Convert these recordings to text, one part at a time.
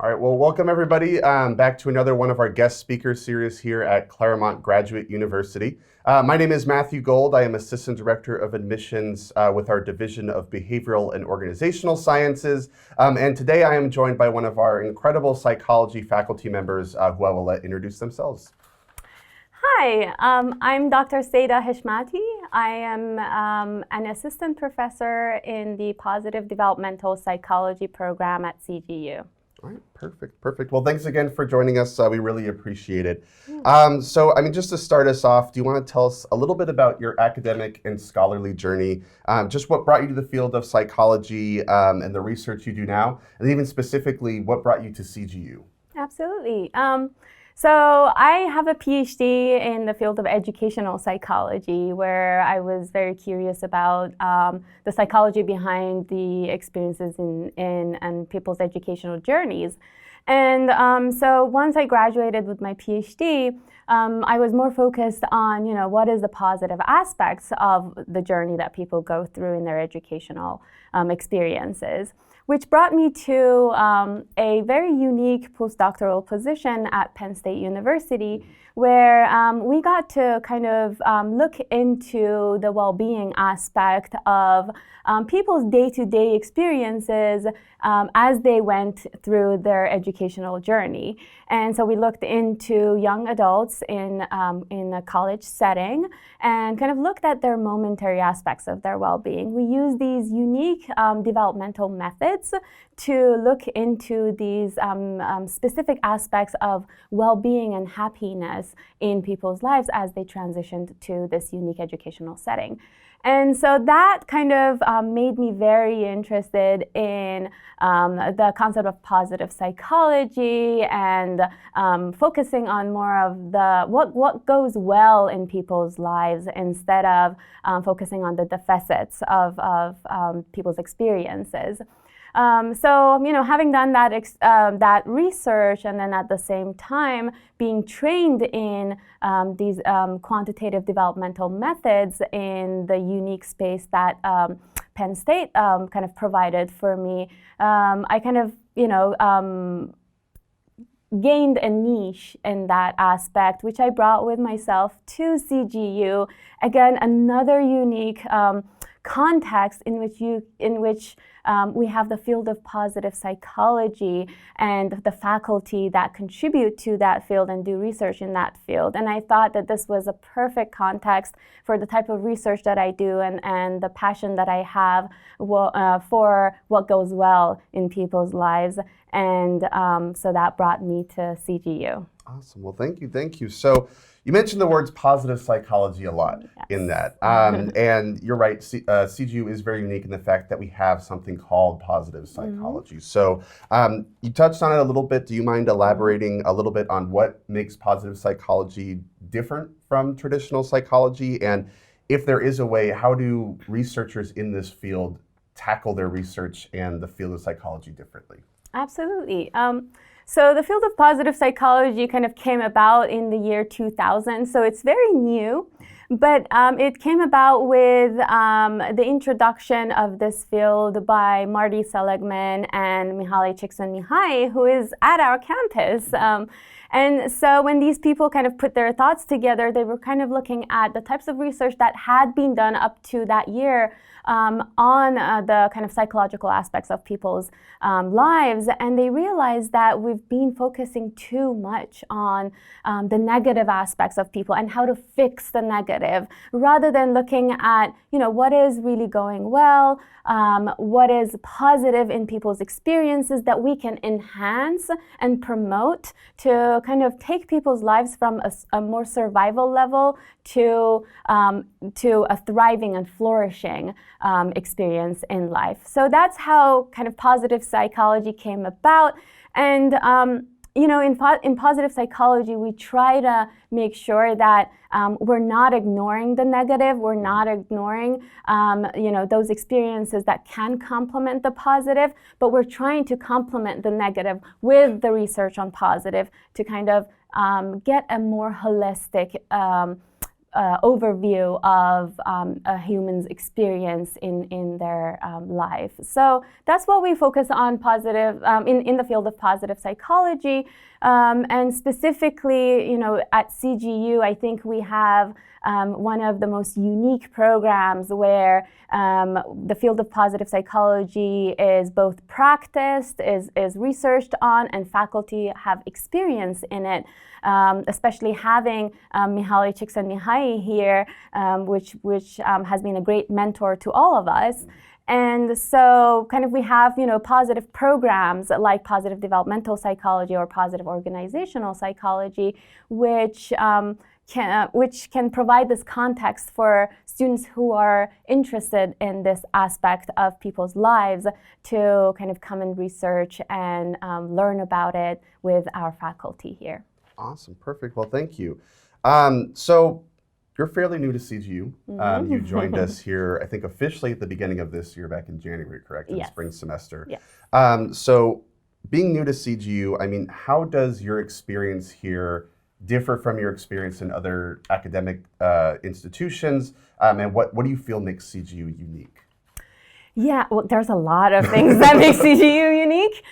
All right, well, welcome everybody back to another one of our guest speaker series here at Claremont Graduate University. My name is Matthew Gold. I am Assistant Director of Admissions with our Division of Behavioral and Organizational Sciences. And today I am joined by one of our incredible psychology faculty members who I will let introduce themselves. Hi, I'm Dr. Saida Heshmati. I am an assistant professor in the Positive Developmental Psychology program at CGU. All right, perfect. Well, thanks again for joining us. We really appreciate it. Just to start us off, do you want to tell us a little bit about your academic and scholarly journey, just what brought you to the field of psychology and the research you do now, and even specifically what brought you to CGU? Absolutely. So I have a PhD in the field of educational psychology, where I was very curious about the psychology behind the experiences in people's educational journeys. And so once I graduated with my PhD, I was more focused on, what is the positive aspects of the journey that people go through in their educational experiences, which brought me to a very unique postdoctoral position at Penn State University, where we got to kind of look into the well-being aspect of people's day-to-day experiences as they went through their educational journey. And so we looked into young adults in a college setting and kind of looked at their momentary aspects of their well-being. We used these unique developmental methods to look into these specific aspects of well-being and happiness in people's lives as they transitioned to this unique educational setting. And so that kind of made me very interested in the concept of positive psychology and focusing on more of the what goes well in people's lives instead of focusing on the deficits of people's experiences. Having done that research, and then at the same time being trained in these quantitative developmental methods in the unique space that Penn State kind of provided for me, I kind of, gained a niche in that aspect, which I brought with myself to CGU. Again, another unique context in which we have the field of positive psychology and the faculty that contribute to that field and do research in that field. And I thought that this was a perfect context for the type of research that I do and the passion that I have for what goes well in people's lives. And so that brought me to CGU. Awesome. Well, thank you. So you mentioned the words positive psychology a lot. Yes. In that. And you're right, CGU is very unique in the fact that we have something called positive psychology. So you touched on it a little bit. Do you mind elaborating a little bit on what makes positive psychology different from traditional psychology? And if there is a way, how do researchers in this field tackle their research and the field of psychology differently? Absolutely. So the field of positive psychology kind of came about in the year 2000, so it's very new, but it came about with the introduction of this field by Marty Seligman and Mihaly Csikszentmihalyi, who is at our campus. And so when these people kind of put their thoughts together, they were kind of looking at the types of research that had been done up to that year on the kind of psychological aspects of people's lives. And they realized that we've been focusing too much on the negative aspects of people and how to fix the negative, rather than looking at, what is really going well, what is positive in people's experiences that we can enhance and promote to kind of take people's lives from a more survival level to a thriving and flourishing experience in life. So that's how kind of positive psychology came about. And in positive psychology, we try to make sure that we're not ignoring the negative, we're not ignoring those experiences that can complement the positive, but we're trying to complement the negative with the research on positive to kind of get a more holistic overview of a human's experience in their life. So that's what we focus on positive in the field of positive psychology. And specifically, at CGU, I think we have one of the most unique programs where the field of positive psychology is both practiced, is researched on, and faculty have experience in it. Especially having Mihaly Csikszentmihalyi here, which has been a great mentor to all of us. And so kind of we have, positive programs like positive developmental psychology or positive organizational psychology, which can provide this context for students who are interested in this aspect of people's lives to kind of come and research and learn about it with our faculty here. Awesome, perfect. Well, thank you. So you're fairly new to CGU. You joined us here, I think, officially at the beginning of this year, back in January, correct? In Yes. spring semester. Yes. So being new to CGU, I mean, how does your experience here differ from your experience in other academic institutions? And what do you feel makes CGU unique? Yeah, well, there's a lot of things that make CGU unique.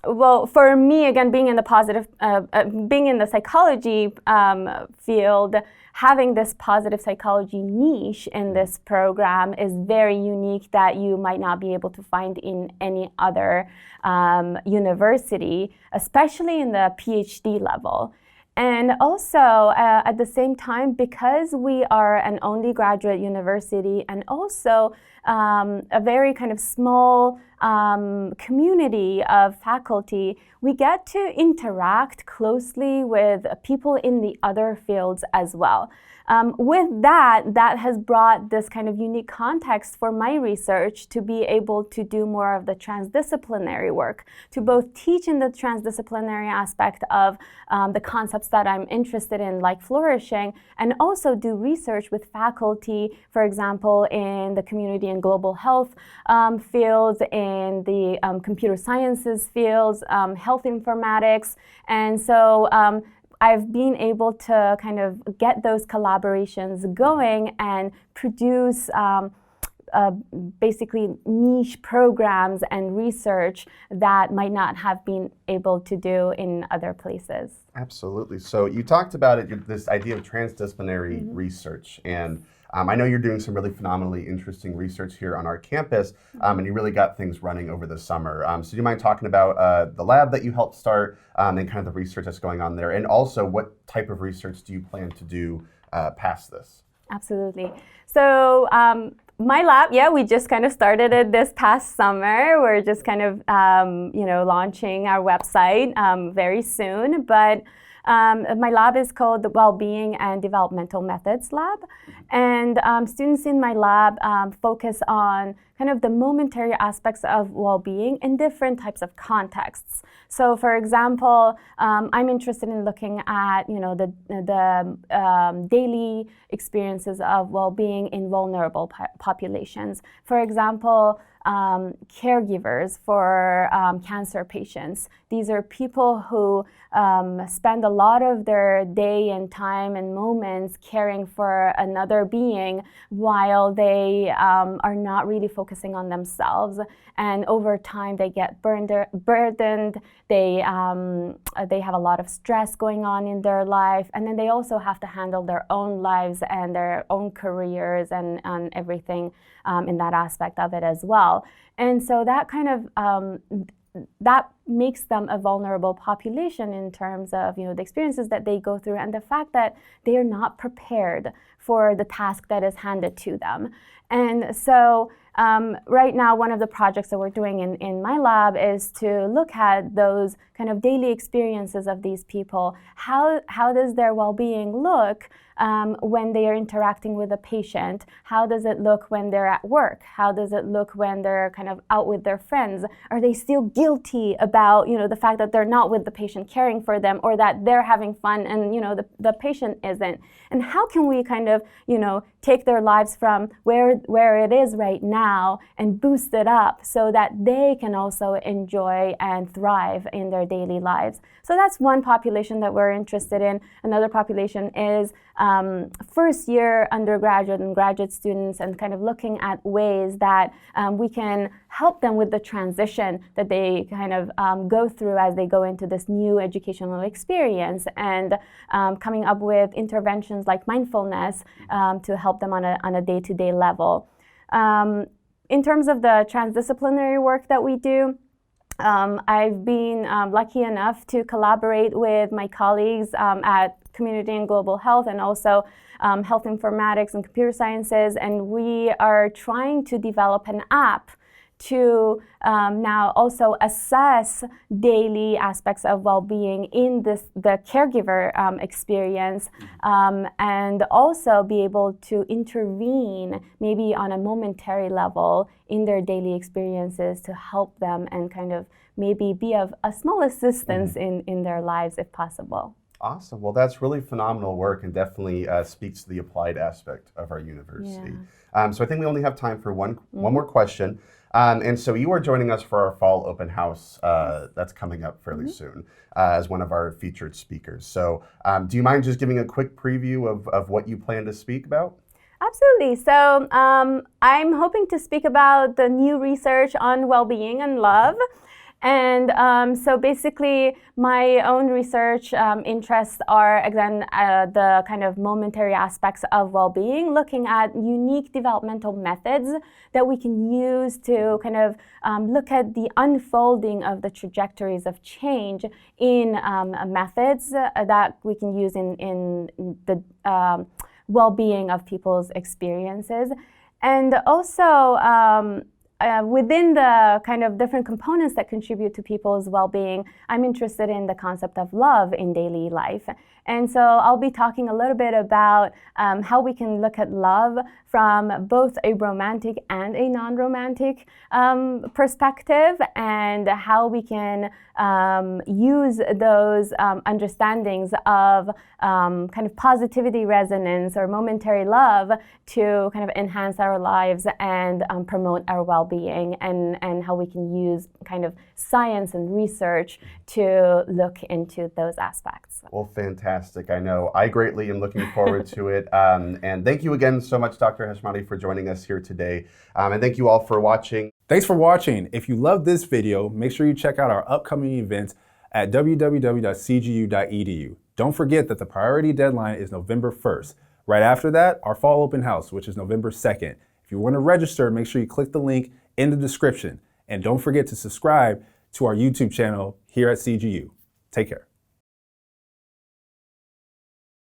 Well, for me, again, being in the psychology field, having this positive psychology niche in this program is very unique that you might not be able to find in any other university, especially in the PhD level. And also, at the same time, because we are an only graduate university and also a very kind of small community of faculty, we get to interact closely with people in the other fields as well. With that has brought this kind of unique context for my research to be able to do more of the transdisciplinary work, to both teach in the transdisciplinary aspect of the concepts that I'm interested in, like flourishing, and also do research with faculty, for example, in the community and global health fields, in the computer sciences fields, health informatics. And so I've been able to kind of get those collaborations going and produce basically niche programs and research that might not have been able to do in other places. Absolutely. So you talked about it, this idea of transdisciplinary research, and I know you're doing some really phenomenally interesting research here on our campus, and you really got things running over the summer. So do you mind talking about the lab that you helped start and kind of the research that's going on there, and also what type of research do you plan to do past this? Absolutely. So my lab, we just kind of started it this past summer. We're just kind of, launching our website very soon. But my lab is called the Wellbeing and Developmental Methods Lab. And students in my lab focus on kind of the momentary aspects of well-being in different types of contexts. So, for example, I'm interested in looking at, the daily experiences of well-being in vulnerable populations. For example, caregivers for cancer patients. These are people who spend a lot of their day and time and moments caring for another being while they are not really focusing on themselves. And over time, they get burdened. They have a lot of stress going on in their life, and then they also have to handle their own lives and their own careers and everything in that aspect of it as well. And so that kind of that makes them a vulnerable population in terms of the experiences that they go through and the fact that they are not prepared for the task that is handed to them. And so right now, one of the projects that we're doing in my lab is to look at those kind of daily experiences of these people. How does their well-being look when they are interacting with a patient? How does it look when they're at work? How does it look when they're kind of out with their friends? Are they still guilty about the fact that they're not with the patient caring for them, or that they're having fun and the patient isn't? And how can we kind of take their lives from where it is right now and boost it up so that they can also enjoy and thrive in their daily lives? So that's one population that we're interested in. Another population is first year undergraduate and graduate students, and kind of looking at ways that we can help them with the transition that they kind of go through as they go into this new educational experience, and coming up with interventions like mindfulness to help them on a day-to-day level. In terms of the transdisciplinary work that we do, I've been lucky enough to collaborate with my colleagues at Community and Global Health, and also Health Informatics and Computer Sciences, and we are trying to develop an app to now also assess daily aspects of well-being in the caregiver experience, and also be able to intervene maybe on a momentary level in their daily experiences to help them and kind of maybe be of a small assistance in their lives if possible. Awesome. Well, that's really phenomenal work, and definitely speaks to the applied aspect of our university. Yeah. So I think we only have time for one more question. And so you are joining us for our fall open house that's coming up fairly soon as one of our featured speakers. So do you mind just giving a quick preview of what you plan to speak about? Absolutely. So I'm hoping to speak about the new research on well-being and love. And so basically, my own research interests are, again, the kind of momentary aspects of well-being, looking at unique developmental methods that we can use to kind of look at the unfolding of the trajectories of change in methods that we can use in the well-being of people's experiences. And also, within the kind of different components that contribute to people's well-being, I'm interested in the concept of love in daily life. And so I'll be talking a little bit about how we can look at love from both a romantic and a non-romantic perspective, and how we can use those understandings of kind of positivity resonance or momentary love to kind of enhance our lives and promote our well-being, and how we can use kind of science and research to look into those aspects. Well, fantastic. I know I greatly am looking forward to it. And thank you again so much, Dr. Heshmati, for joining us here today. And thank you all for watching. Thanks for watching. If you love this video, make sure you check out our upcoming events at www.cgu.edu. Don't forget that the priority deadline is November 1st. Right after that, our fall open house, which is November 2nd. If you want to register, make sure you click the link in the description. And don't forget to subscribe to our YouTube channel here at CGU. Take care.